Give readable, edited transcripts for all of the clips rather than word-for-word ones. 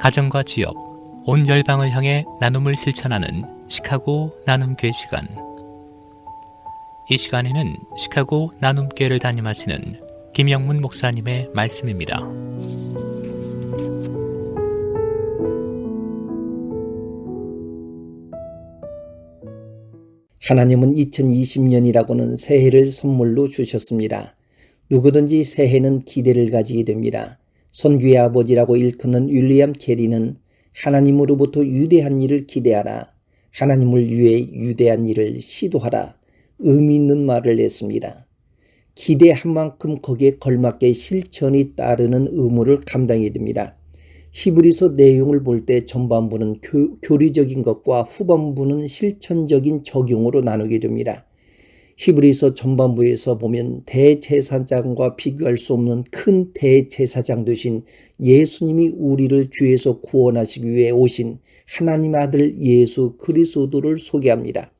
가정과 지역, 온 열방을 향해 나눔을 실천하는 시카고 나눔교회 시간. 이 시간에는 시카고 나눔교회를 담임하시는 김영문 목사님의 말씀입니다. 하나님은 2020년이라고는 새해를 선물로 주셨습니다. 누구든지 새해는 기대를 가지게 됩니다. 선교의 아버지라고 일컫는 윌리엄 캐리는 하나님으로부터 위대한 일을 기대하라, 하나님을 위해 위대한 일을 시도하라, 의미 있는 말을 했습니다. 기대한 만큼 거기에 걸맞게 실천이 따르는 의무를 감당해야 됩니다. 히브리서 내용을 볼 때 전반부는 교리적인 것과 후반부는 실천적인 적용으로 나누게 됩니다. 히브리서 전반부에서 보면 대제사장과 비교할 수 없는 큰 대제사장 되신 예수님이 우리를 죄에서 구원하시기 위해 오신 하나님 아들 예수 그리스도를 소개합니다.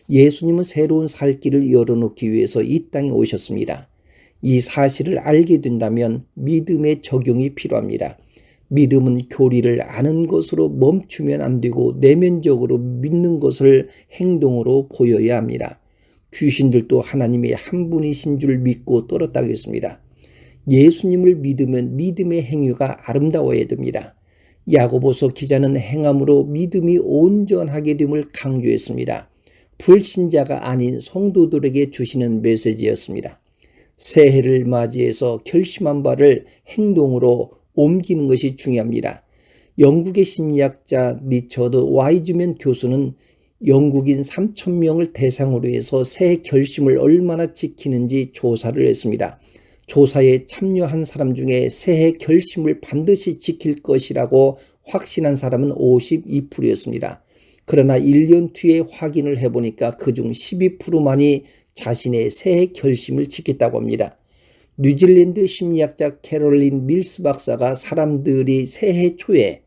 예수님은 새로운 살 길을 열어놓기 위해서 이 땅에 오셨습니다. 이 사실을 알게 된다면 믿음의 적용이 필요합니다. 믿음은 교리를 아는 것으로 멈추면 안 되고 내면적으로 믿는 것을 행동으로 보여야 합니다. 귀신들도 하나님의 한 분이신 줄 믿고 떨었다고 했습니다. 예수님을 믿으면 믿음의 행위가 아름다워야 됩니다. 야고보서 기자는 행함으로 믿음이 온전하게 됨을 강조했습니다. 불신자가 아닌 성도들에게 주시는 메시지였습니다. 새해를 맞이해서 결심한 바를 행동으로 옮기는 것이 중요합니다. 영국의 심리학자 리처드 와이즈맨 교수는 영국인 3,000명을 대상으로 해서 새해 결심을 얼마나 지키는지 조사를 했습니다. 조사에 참여한 사람 중에 새해 결심을 반드시 지킬 것이라고 확신한 사람은 52%였습니다. 그러나 1년 뒤에 확인을 해보니까 그중 12%만이 자신의 새해 결심을 지켰다고 합니다. 뉴질랜드 심리학자 캐롤린 밀스 박사가 사람들이 새해 초에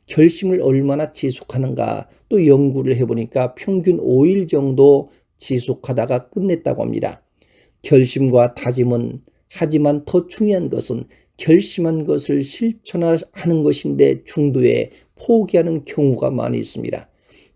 결심을 얼마나 지속하는가 또 연구를 해보니까 평균 5일 정도 지속하다가 끝냈다고 합니다. 결심과 다짐은 하지만 더 중요한 것은 결심한 것을 실천하는 것인데 중도에 포기하는 경우가 많이 있습니다.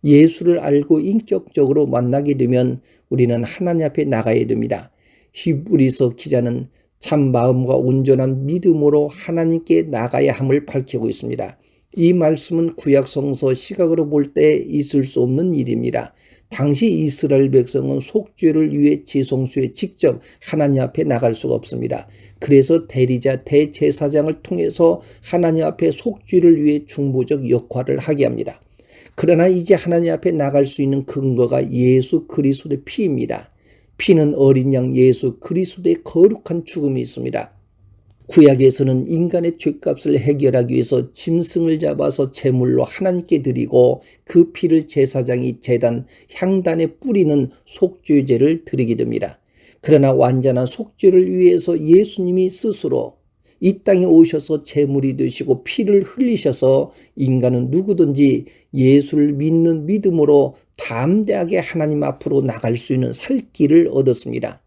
예수를 알고 인격적으로 만나게 되면 우리는 하나님 앞에 나가야 됩니다. 히브리서 기자는 참 마음과 온전한 믿음으로 하나님께 나가야 함을 밝히고 있습니다. 이 말씀은 구약 성서 시각으로 볼 때 있을 수 없는 일입니다. 당시 이스라엘 백성은 속죄를 위해 지성소에 직접 하나님 앞에 나갈 수가 없습니다. 그래서 대리자 대제사장을 통해서 하나님 앞에 속죄를 위해 중보적 역할을 하게 합니다. 그러나 이제 하나님 앞에 나갈 수 있는 근거가 예수 그리스도의 피입니다. 피는 어린 양 예수 그리스도의 거룩한 죽음이 있습니다. 구약에서는 인간의 죄값을 해결하기 위해서 짐승을 잡아서 제물로 하나님께 드리고 그 피를 제사장이 제단 향단에 뿌리는 속죄제를 드리게 됩니다. 그러나 완전한 속죄를 위해서 예수님이 스스로 이 땅에 오셔서 제물이 되시고 피를 흘리셔서 인간은 누구든지 예수를 믿는 믿음으로 담대하게 하나님 앞으로 나갈 수 있는 살 길을 얻었습니다.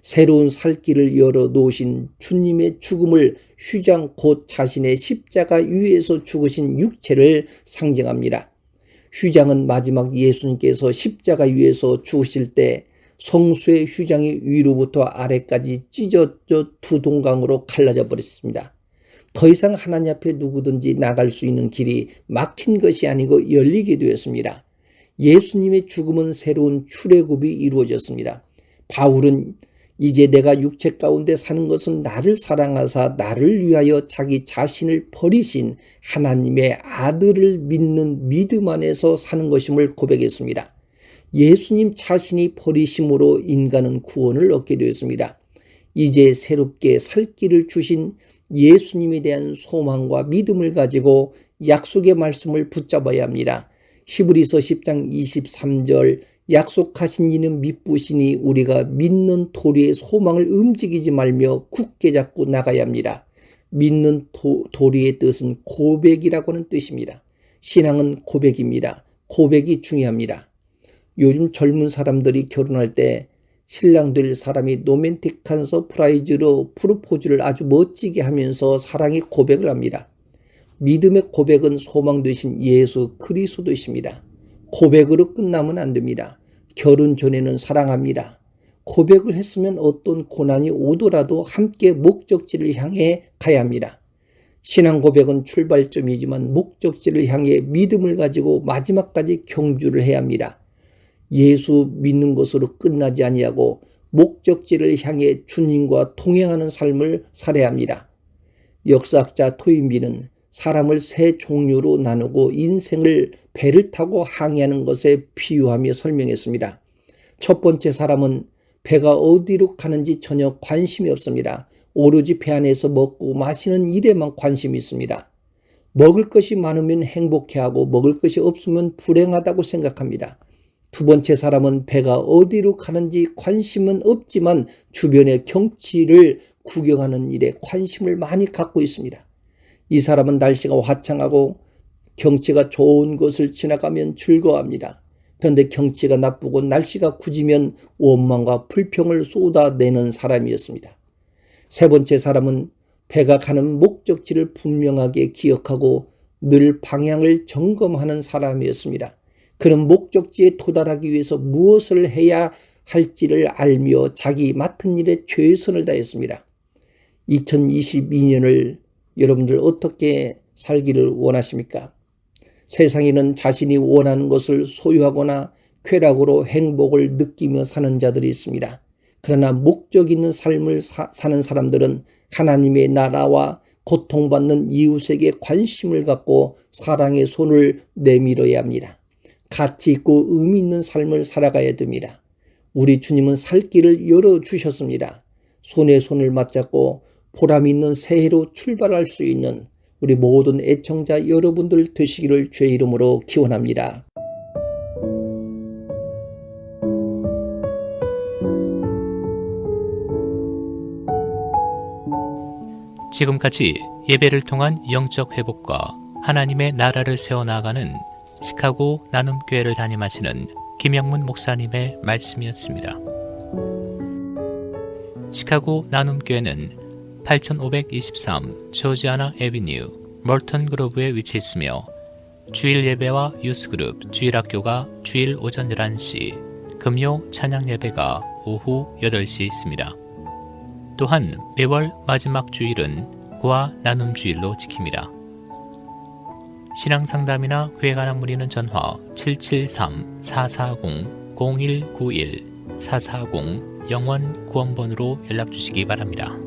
새로운 살 길을 열어놓으신 주님의 죽음을 휘장 곧 자신의 십자가 위에서 죽으신 육체를 상징합니다. 휘장은 마지막 예수님께서 십자가 위에서 죽으실 때 성수의 휘장이 위로부터 아래까지 찢어져 두 동강으로 갈라져 버렸습니다. 더 이상 하나님 앞에 누구든지 나갈 수 있는 길이 막힌 것이 아니고 열리게 되었습니다. 예수님의 죽음은 새로운 출애굽이 이루어졌습니다. 바울은 이제 내가 육체 가운데 사는 것은 나를 사랑하사 나를 위하여 자기 자신을 버리신 하나님의 아들을 믿는 믿음 안에서 사는 것임을 고백했습니다. 예수님 자신이 버리심으로 인간은 구원을 얻게 되었습니다. 이제 새롭게 살 길을 주신 예수님에 대한 소망과 믿음을 가지고 약속의 말씀을 붙잡아야 합니다. 히브리서 10장 23절 약속하신 이는 미쁘시니 우리가 믿는 도리의 소망을 움직이지 말며 굳게 잡고 나가야 합니다. 믿는 도리의 뜻은 고백이라고 하는 뜻입니다. 신앙은 고백입니다. 고백이 중요합니다. 요즘 젊은 사람들이 결혼할 때 신랑 될 사람이 로맨틱한 서프라이즈로 프로포즈를 아주 멋지게 하면서 사랑의 고백을 합니다. 믿음의 고백은 소망 되신 예수 그리스도이십니다. 고백으로 끝나면 안 됩니다. 결혼 전에는 사랑합니다. 고백을 했으면 어떤 고난이 오더라도 함께 목적지를 향해 가야 합니다. 신앙 고백은 출발점이지만 목적지를 향해 믿음을 가지고 마지막까지 경주를 해야 합니다. 예수 믿는 것으로 끝나지 아니하고 목적지를 향해 주님과 동행하는 삶을 살아야 합니다. 역사학자 토인비는 사람을 세 종류로 나누고 인생을 배를 타고 항해하는 것에 비유하며 설명했습니다. 첫 번째 사람은 배가 어디로 가는지 전혀 관심이 없습니다. 오로지 배 안에서 먹고 마시는 일에만 관심이 있습니다. 먹을 것이 많으면 행복해하고 먹을 것이 없으면 불행하다고 생각합니다. 두 번째 사람은 배가 어디로 가는지 관심은 없지만 주변의 경치를 구경하는 일에 관심을 많이 갖고 있습니다. 이 사람은 날씨가 화창하고 경치가 좋은 곳을 지나가면 즐거워합니다. 그런데 경치가 나쁘고 날씨가 굳으면 원망과 불평을 쏟아내는 사람이었습니다. 세 번째 사람은 배가 가는 목적지를 분명하게 기억하고 늘 방향을 점검하는 사람이었습니다. 그는 목적지에 도달하기 위해서 무엇을 해야 할지를 알며 자기 맡은 일에 최선을 다했습니다. 2022년을 여러분들 어떻게 살기를 원하십니까? 세상에는 자신이 원하는 것을 소유하거나 쾌락으로 행복을 느끼며 사는 자들이 있습니다. 그러나 목적 있는 삶을 사는 사람들은 하나님의 나라와 고통받는 이웃에게 관심을 갖고 사랑의 손을 내밀어야 합니다. 가치 있고 의미 있는 삶을 살아가야 됩니다. 우리 주님은 살 길을 열어주셨습니다. 손에 손을 맞잡고 보람 있는 새해로 출발할 수 있는 우리 모든 애청자 여러분들 되시기를 주의 이름으로 기원합니다. 지금까지 예배를 통한 영적 회복과 하나님의 나라를 세워나가는 시카고 나눔교회를 담임하시는 김영문 목사님의 말씀이었습니다. 시카고 나눔교회는 8523 조지아나 애비뉴 멀턴 그로브에 위치해 있으며 주일 예배와 유스그룹, 주일학교가 주일 오전 11시, 금요 찬양 예배가 오후 8시에 있습니다. 또한 매월 마지막 주일은 고아 나눔 주일로 지킵니다. 신앙 상담이나 회개 관한 문의는 전화 773-440-0191 440 영원 구원번으로 연락 주시기 바랍니다.